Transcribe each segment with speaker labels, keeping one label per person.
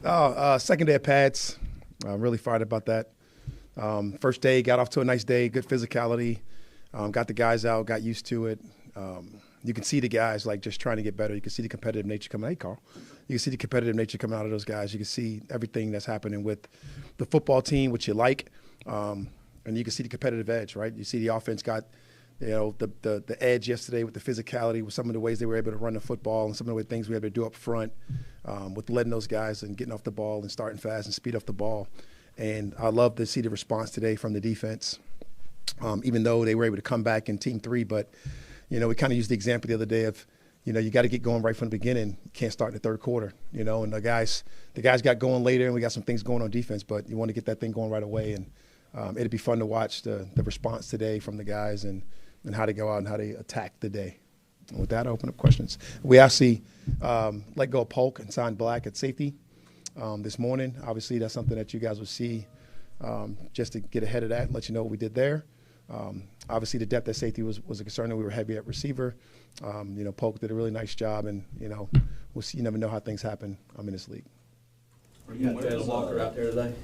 Speaker 1: Second day of pads. I'm really fired about that. First day, got off to a nice day, good physicality. Got the guys out, got used to it. You can see the guys like just trying to get better. You can see the competitive nature coming. Hey, Carl. You can see the competitive nature coming out of those guys. You can see everything that's happening with the football team, which you like, and you can see the competitive edge, right? You see the offense got, the edge yesterday with the physicality, with some of the ways they were able to run the football and some of the things we had to do up front with letting those guys and getting off the ball and starting fast and speed off the ball. And I love to see the response today from the defense, even though they were able to come back in Team 3. But, we kind of used the example the other day of, you got to get going right from the beginning. You can't start in the third quarter, and the guys got going later, and we got some things going on defense, but you want to get that thing going right away. And it'd be fun to watch the response today from the guys and how they go out and how they attack the day. And with that, I open up questions. We actually let go of Polk and signed Black at safety this morning. Obviously, that's something that you guys will see just to get ahead of that and let you know what we did there. Obviously, the depth at safety was a concern, and we were heavy at receiver. Polk did a really nice job, and, we'll see. You never know how things happen in this league.
Speaker 2: You got Jalen Walker out there today?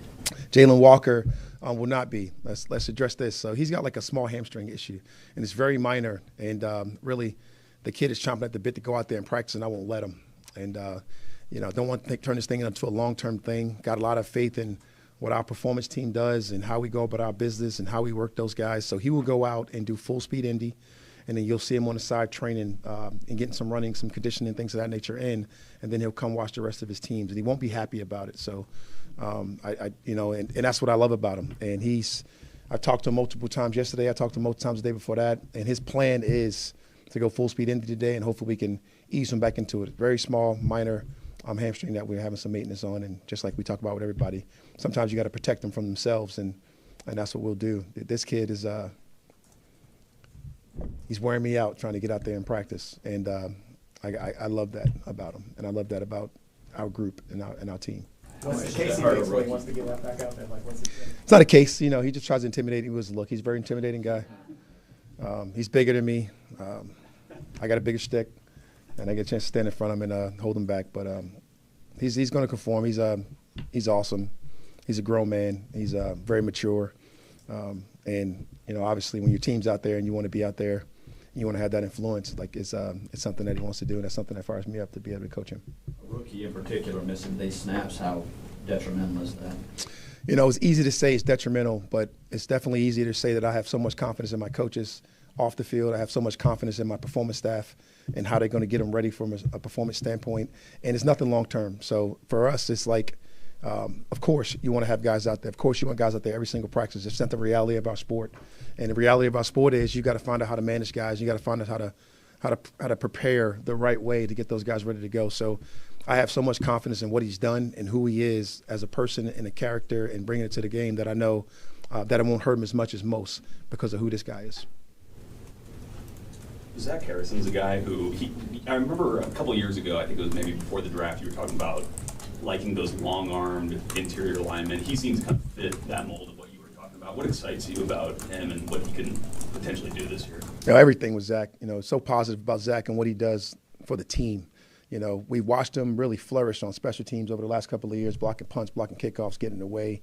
Speaker 1: Jalen Walker will not be. Let's address this. So he's got like a small hamstring issue, and it's very minor. And really, the kid is chomping at the bit to go out there and practice, and I won't let him. And don't want to turn this thing into a long-term thing. Got a lot of faith in what our performance team does and how we go about our business and how we work those guys. So he will go out and do full-speed Indy, and then you'll see him on the side training and getting some running, some conditioning, things of that nature in, and then he'll come watch the rest of his teams, and he won't be happy about it. So, and that's what I love about him. And I talked to him multiple times yesterday. I talked to him multiple times the day before that, and his plan is to go full-speed Indy today, and hopefully we can ease him back into it. Very small, minor hamstring that we're having some maintenance on, and just like we talk about with everybody, sometimes you got to protect them from themselves, and that's what we'll do. This kid is he's wearing me out trying to get out there and practice, and I love that about him, and I love that about our group and our team.
Speaker 3: What's the case he makes when he wants to get back out there? What's the thing?
Speaker 1: It's not a case, he just tries to intimidate. He was look. He's a very intimidating guy. He's bigger than me. I got a bigger stick, and I get a chance to stand in front of him and hold him back. But he's going to conform. He's awesome. He's a grown man. He's very mature. And obviously, when your team's out there and you want to be out there, you want to have that influence. Like it's something that he wants to do, and that's something that fires me up to be able to coach him.
Speaker 2: A rookie in particular missing these snaps. How detrimental is that?
Speaker 1: It's easy to say it's detrimental, but it's definitely easier to say that I have so much confidence in my coaches off the field. I have so much confidence in my performance staff and how they're going to get them ready from a performance standpoint. And it's nothing long term. So for us, it's like, of course, you want to have guys out there. Of course, you want guys out there every single practice. It's not the reality of our sport. And the reality of our sport is you got to find out how to manage guys. You got to find out how to prepare the right way to get those guys ready to go. So I have so much confidence in what he's done and who he is as a person and a character and bringing it to the game that I know that it won't hurt him as much as most because of who this guy is.
Speaker 4: Zach Harrison's a guy who I remember a couple of years ago, I think it was maybe before the draft, you were talking about liking those long-armed interior linemen. He seems to kind of fit that mold of what you were talking about. What excites you about him and what he can potentially do this year?
Speaker 1: Everything with Zach, so positive about Zach and what he does for the team. We watched him really flourish on special teams over the last couple of years, blocking punts, blocking kickoffs, getting away,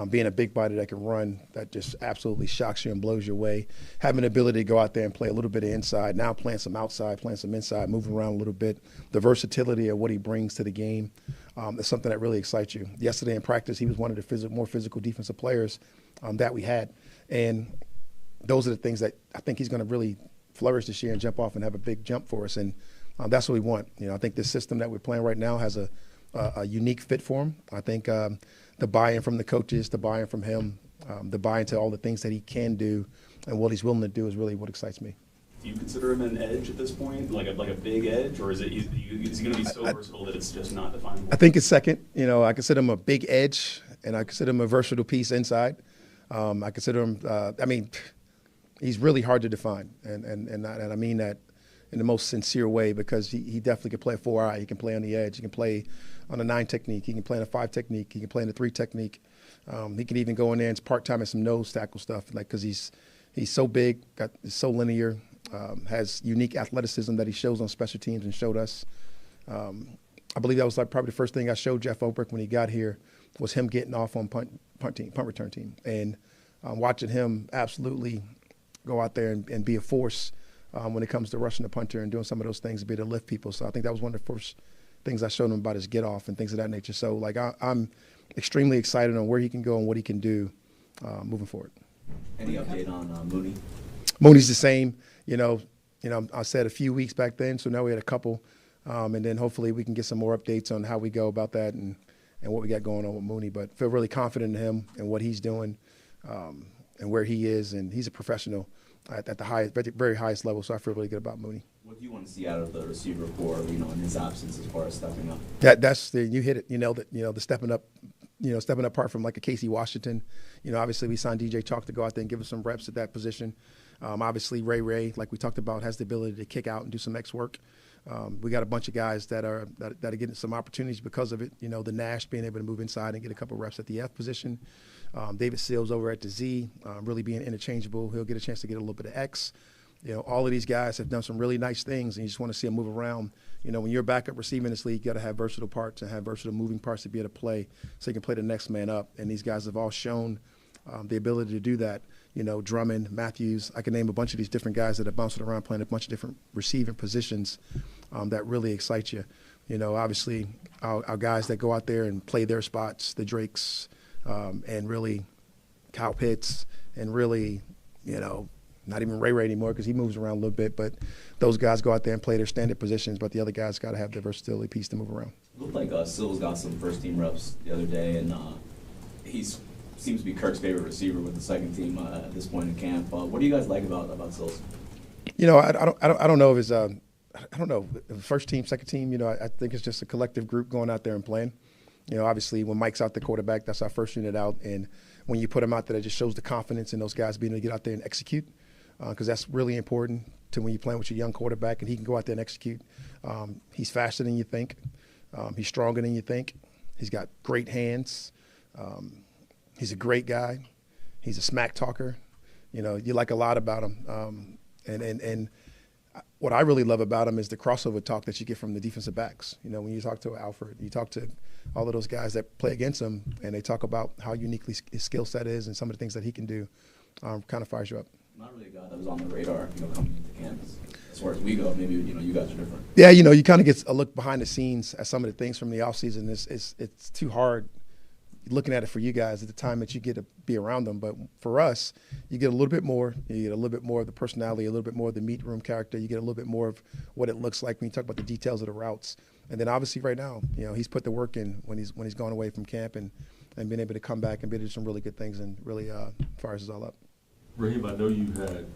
Speaker 1: being a big body that can run, that just absolutely shocks you and blows you away. Having the ability to go out there and play a little bit of inside, now playing some outside, playing some inside, moving around a little bit. The versatility of what he brings to the game is something that really excites you. Yesterday in practice, he was one of the more physical defensive players that we had. And those are the things that I think he's going to really flourish this year and jump off and have a big jump for us. And that's what we want. I think the system that we're playing right now has a unique fit for him. I think the buy-in from the coaches, the buy-in from him, the buy-in to all the things that he can do and what he's willing to do is really what excites me.
Speaker 4: Do you consider him an edge at this point, like a big edge, or is he going to be so versatile that it's just not definable?
Speaker 1: I think it's second. I consider him a big edge, and I consider him a versatile piece inside. I consider him. He's really hard to define, and I mean that in the most sincere way because he definitely can play a 4-eye. He can play on the edge. He can play on a 9 technique. He can play in a 5 technique. He can play in a 3 technique. He can even go in there and part-time at some nose tackle stuff, because he's so big, is so linear, has unique athleticism that he shows on special teams and showed us. I believe that was like probably the first thing I showed Jeff Obrick when he got here was him getting off on punt return team, and watching him absolutely go out there and be a force when it comes to rushing the punter and doing some of those things to be able to lift people. So I think that was one of the first things I showed him about his get off and things of that nature. So like I'm extremely excited on where he can go and what he can do moving forward.
Speaker 5: Any update on Mooney?
Speaker 1: Mooney's the same. You know, I said a few weeks back then, so now we had a couple. And then hopefully we can get some more updates on how we go about that and what we got going on with Mooney. But feel really confident in him and what he's doing and where he is. And he's a professional at the highest, very highest level. So I feel really good about Mooney.
Speaker 5: What do you want to see out of the receiver corps, in his absence as far as stepping up?
Speaker 1: You hit it. You nailed it. The stepping up. Stepping up apart from like a Casey Washington. Obviously we signed DJ Chalk to go out there and give us some reps at that position. Obviously Ray, like we talked about, has the ability to kick out and do some X work. We got a bunch of guys that are getting some opportunities because of it. The Nash being able to move inside and get a couple reps at the F position. David Seals over at the Z, really being interchangeable. He'll get a chance to get a little bit of X. All of these guys have done some really nice things, and you just want to see them move around. When you're a backup receiver in this league, you got to have versatile parts and have versatile moving parts to be able to play so you can play the next man up. And these guys have all shown the ability to do that. Drummond, Matthews, I can name a bunch of these different guys that are bouncing around playing a bunch of different receiving positions that really excite you. Obviously our guys that go out there and play their spots, the Drakes, and really Kyle Pitts, and really, not even Ray anymore because he moves around a little bit, but those guys go out there and play their standard positions, but the other guys got to have the versatility piece to move around.
Speaker 5: It looked like Sills got some first-team reps the other day, and he seems to be Kirk's favorite receiver with the second team at this point in camp. What do you guys like about Sills?
Speaker 1: I don't know if it's I don't know, first team, second team. I think it's just a collective group going out there and playing. Obviously when Mike's out the quarterback, that's our first unit out, and when you put him out there, it just shows the confidence in those guys being able to get out there and execute. Because that's really important to when you're playing with your young quarterback and he can go out there and execute. He's faster than you think. He's stronger than you think. He's got great hands. He's a great guy. He's a smack talker. You like a lot about him. And what I really love about him is the crossover talk that you get from the defensive backs. When you talk to Alfred, you talk to all of those guys that play against him, and they talk about how uniquely his skill set is and some of the things that he can do. Kind of fires you up.
Speaker 5: Not really a guy that was on the radar, coming into campus. As far as we go, maybe, you guys are different.
Speaker 1: Yeah, you kind of get a look behind the scenes at some of the things from the offseason. It's too hard looking at it for you guys at the time that you get to be around them. But for us, you get a little bit more. You get a little bit more of the personality, a little bit more of the meat room character. You get a little bit more of what it looks like when you talk about the details of the routes. And then obviously right now, he's put the work in when he's gone away from camp and been able to come back and be able to do some really good things and really fires us all up.
Speaker 6: Raheem, I know you had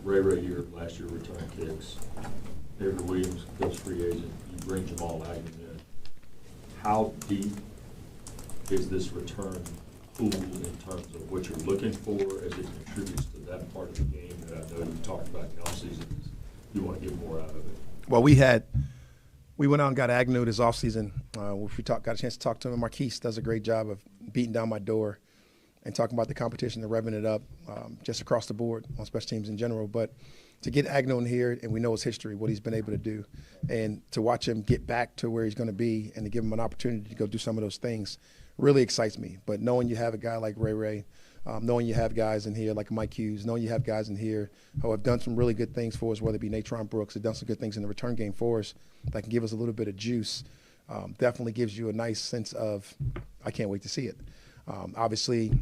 Speaker 6: Ray here last year return kicks. David Williams goes free agent. You bring Jamal Agnew in. How deep is this return pool in terms of what you're looking for as it contributes to that part of the game that I know you talked about in the offseason? You want to get more out of it.
Speaker 1: Well, we went out and got Agnew this offseason. Got a chance to talk to him. Marquise does a great job of beating down my door and talking about the competition and revving it up just across the board on special teams in general. But to get Agnew in here, and we know his history, what he's been able to do, and to watch him get back to where he's going to be and to give him an opportunity to go do some of those things really excites me. But knowing you have a guy like Ray, knowing you have guys in here like Mike Hughes, knowing you have guys in here who have done some really good things for us, whether it be Natron Brooks, have done some good things in the return game for us that can give us a little bit of juice, definitely gives you a nice sense of, I can't wait to see it. Obviously,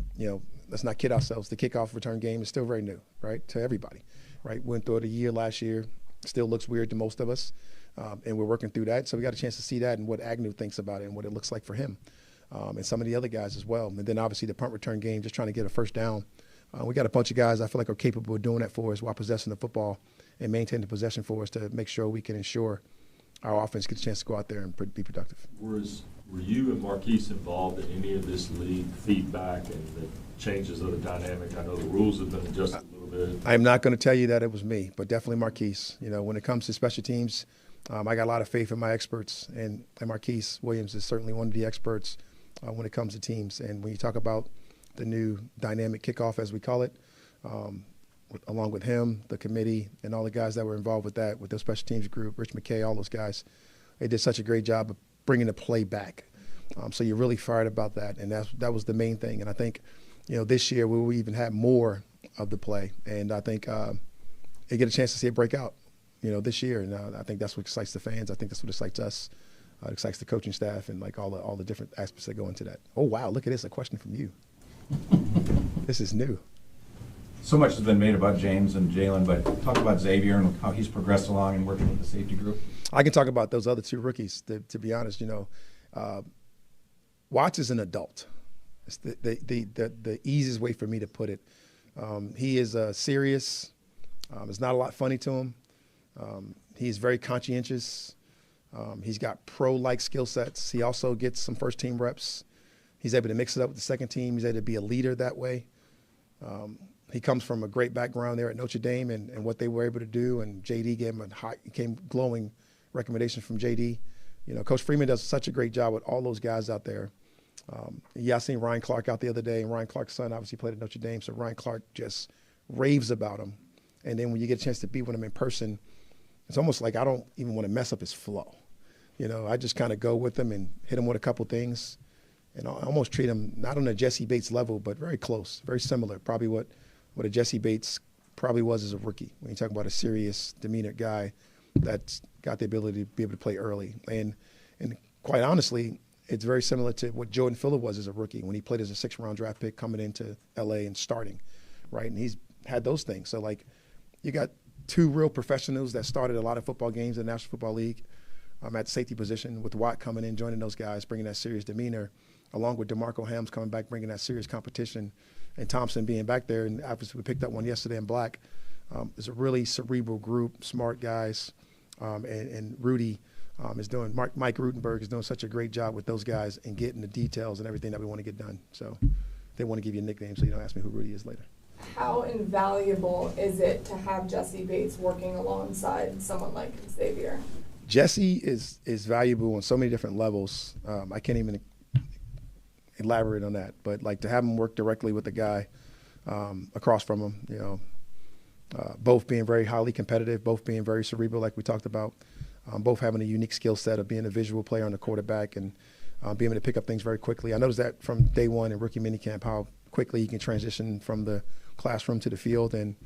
Speaker 1: let's not kid ourselves. The kickoff return game is still very new, right, to everybody, right? Went through it a year last year. Still looks weird to most of us, and we're working through that. So we got a chance to see that and what Agnew thinks about it and what it looks like for him, and some of the other guys as well. And then obviously the punt return game, just trying to get a first down. We got a bunch of guys I feel like are capable of doing that for us while possessing the football and maintaining the possession for us to make sure we can ensure our offense gets a chance to go out there and be productive.
Speaker 6: Were you and Marquise involved in any of this league feedback and the changes of the dynamic? I know the rules have been adjusted a little bit.
Speaker 1: I'm not going to tell you that it was me, but definitely Marquise. When it comes to special teams, I got a lot of faith in my experts, and Marquise Williams is certainly one of the experts when it comes to teams. And when you talk about the new dynamic kickoff, as we call it, along with him, the committee, and all the guys that were involved with that, with the special teams group, Rich McKay, all those guys, they did such a great job of bringing the play back. So you're really fired about that, and that was the main thing. And I think, this year we will even have more of the play, and I think they get a chance to see it break out, this year. And I think that's what excites the fans. I think that's what excites us. It excites the coaching staff and like all the different aspects that go into that. Oh wow, look at this! A question from you. This is new.
Speaker 7: So much has been made about James and Jalen, but talk about Xavier and how he's progressed along and working with the safety group.
Speaker 1: I can talk about those other two rookies. To be honest, Watts is an adult. It's the easiest way for me to put it. He is serious. There's not a lot funny to him. He's very conscientious. He's got pro-like skill sets. He also gets some first-team reps. He's able to mix it up with the second team. He's able to be a leader that way. He comes from a great background there at Notre Dame and what they were able to do. And JD gave him glowing recommendation from JD. Coach Freeman does such a great job with all those guys out there. I seen Ryan Clark out the other day, and Ryan Clark's son obviously played at Notre Dame, so Ryan Clark just raves about him. And then when you get a chance to be with him in person, it's almost like I don't even want to mess up his flow. I just kind of go with him and hit him with a couple things, and I almost treat him not on a Jesse Bates level, but very close, very similar, probably what a Jesse Bates probably was as a rookie. When you talk about a serious, demeanor guy that's got the ability to be able to play early. And quite honestly, it's very similar to what Jordan Fuller was as a rookie when he played as a 6th-round draft pick coming into L.A. and starting, right? And he's had those things. So, you got two real professionals that started a lot of football games in the National Football League at the safety position, with Watt coming in, joining those guys, bringing that serious demeanor, along with DeMarco Hams coming back, bringing that serious competition, and Thompson being back there. And obviously we picked up one yesterday in Black. It's a really cerebral group, smart guys, and Rudy is doing, Mike Rutenberg is doing such a great job with those guys and getting the details and everything that we want to get done. So they want to give you a nickname so you don't ask me who Rudy is later.
Speaker 8: How invaluable is it to have Jesse Bates working alongside someone like Xavier?
Speaker 1: Jesse is valuable on so many different levels. I can't even elaborate on that, but to have him work directly with the guy across from him, both being very highly competitive, both being very cerebral like we talked about, both having a unique skill set of being a visual player on the quarterback and being able to pick up things very quickly. I noticed that from day one in rookie minicamp, how quickly he can transition from the classroom to the field, and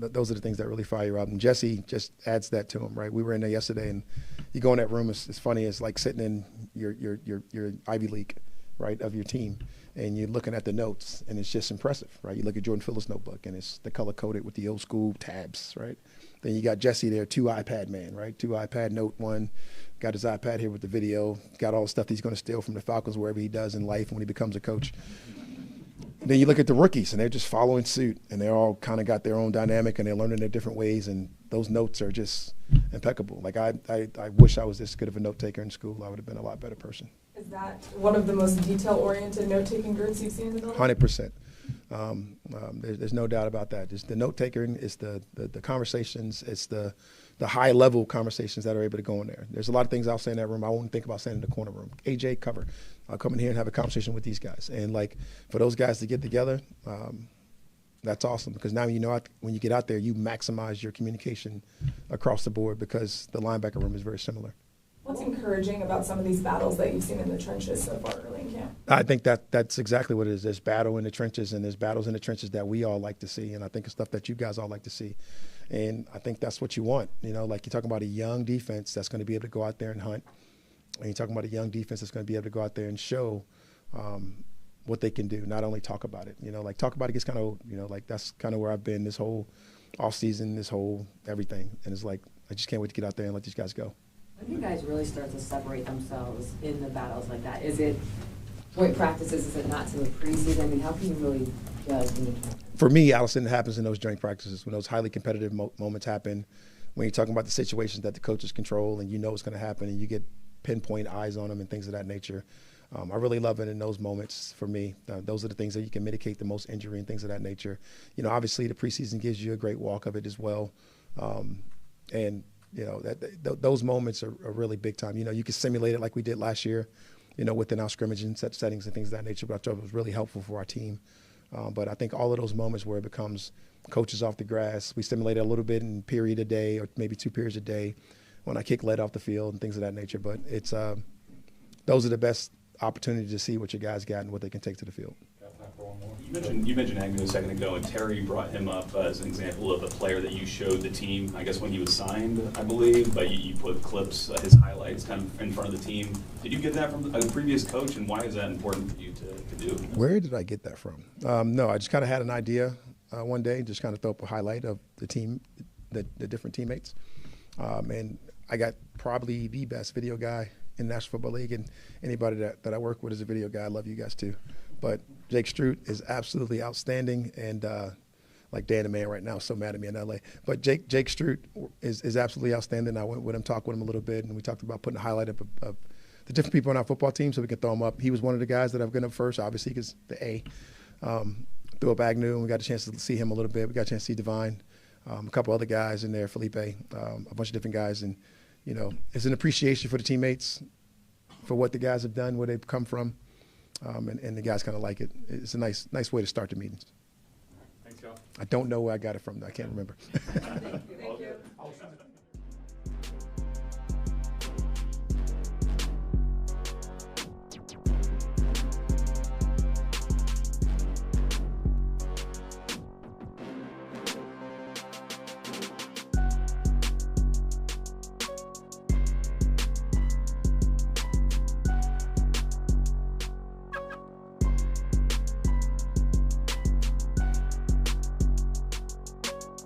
Speaker 1: those are the things that really fire you up. And Jesse just adds that to him, right? We were in there yesterday, and you go in that room, it's funny, it's like sitting in your Ivy League, right, of your team, and you're looking at the notes, and it's just impressive, right? You look at Jordan Phillips' notebook, and it's the color-coded with the old school tabs, right? Then you got Jesse there, 2 iPad man, right? 2 iPad Note 1, got his iPad here with the video, got all the stuff he's going to steal from the Falcons wherever he does in life and when he becomes a coach. Then you look at the rookies, and they're just following suit, and they're all kind of got their own dynamic, and they're learning their different ways, and those notes are just impeccable. I wish I was this good of a note taker in school. I would have been a lot better person.
Speaker 8: Is that one of the most detail-oriented note-taking groups you've seen in the building?
Speaker 1: 100%. There's no doubt about that. It's the note taking, it's the conversations, it's the high-level conversations that are able to go in there. There's a lot of things I'll say in that room I won't think about saying in the corner room. AJ, cover. I'll come in here and have a conversation with these guys. And, for those guys to get together, that's awesome, because now when you get out there, you maximize your communication across the board because the linebacker room is very similar.
Speaker 8: What's encouraging about some of these battles that you've seen in the trenches so far early in camp?
Speaker 1: I think that's exactly what it is. There's battle in the trenches, and there's battles in the trenches that we all like to see, and I think it's stuff that you guys all like to see. And I think that's what you want. You're talking about a young defense that's going to be able to go out there and hunt, and you're talking about a young defense that's going to be able to go out there and show what they can do, not only talk about it. Talk about it gets kind of old. That's kind of where I've been this whole offseason, this whole everything. And it's I just can't wait to get out there and let these guys go.
Speaker 9: When do you guys really start to separate themselves in the battles like that? Is it joint practices? Is it not to the preseason? I mean, how can you really judge?
Speaker 1: For me, Allison, it happens in those joint practices when those highly competitive moments happen, when you're talking about the situations that the coaches control and you know it's going to happen and you get pinpoint eyes on them and things of that nature. I really love it in those moments for me. Those are the things that you can mitigate the most injury and things of that nature. Obviously the preseason gives you a great walk of it as well. Those moments are really big time. You can simulate it like we did last year, within our scrimmage and set settings and things of that nature, but I thought it was really helpful for our team. But I think all of those moments where it becomes coaches off the grass, we simulate it a little bit in period a day or maybe 2 periods a day. when I kick lead off the field and things of that nature. But it's those are the best opportunities to see what your guys got and what they can take to the field.
Speaker 4: You mentioned Agnew a second ago, and Terry brought him up as an example of a player that you showed the team, I guess when he was signed, I believe, but you put clips, his highlights kind of in front of the team. Did you get that from a previous coach, and why is that important for you to do?
Speaker 1: Where did I get that from? No, I just kind of had an idea one day, just kind of throw up a highlight of the team, the different teammates. And I got probably the best video guy in the National Football League, and anybody that I work with is a video guy. I love you guys too. But Jake Stroot is absolutely outstanding, and like Dan the Man right now is so mad at me in LA. But Jake Stroot is absolutely outstanding. I went with him, talked with him a little bit, and we talked about putting a highlight up of the different people on our football team so we can throw him up. He was one of the guys that I've got up first, obviously, because the A. Threw up Agnew, and we got a chance to see him a little bit. We got a chance to see Divine, a couple other guys in there, Felipe, a bunch of different guys. And, you know, it's an appreciation for the teammates, for what the guys have done, where they've come from. And the guys kind of like it. It's a nice way to start the meetings.
Speaker 6: Thanks, y'all.
Speaker 1: I don't know where I got it from, though. I can't remember.
Speaker 9: Thank you.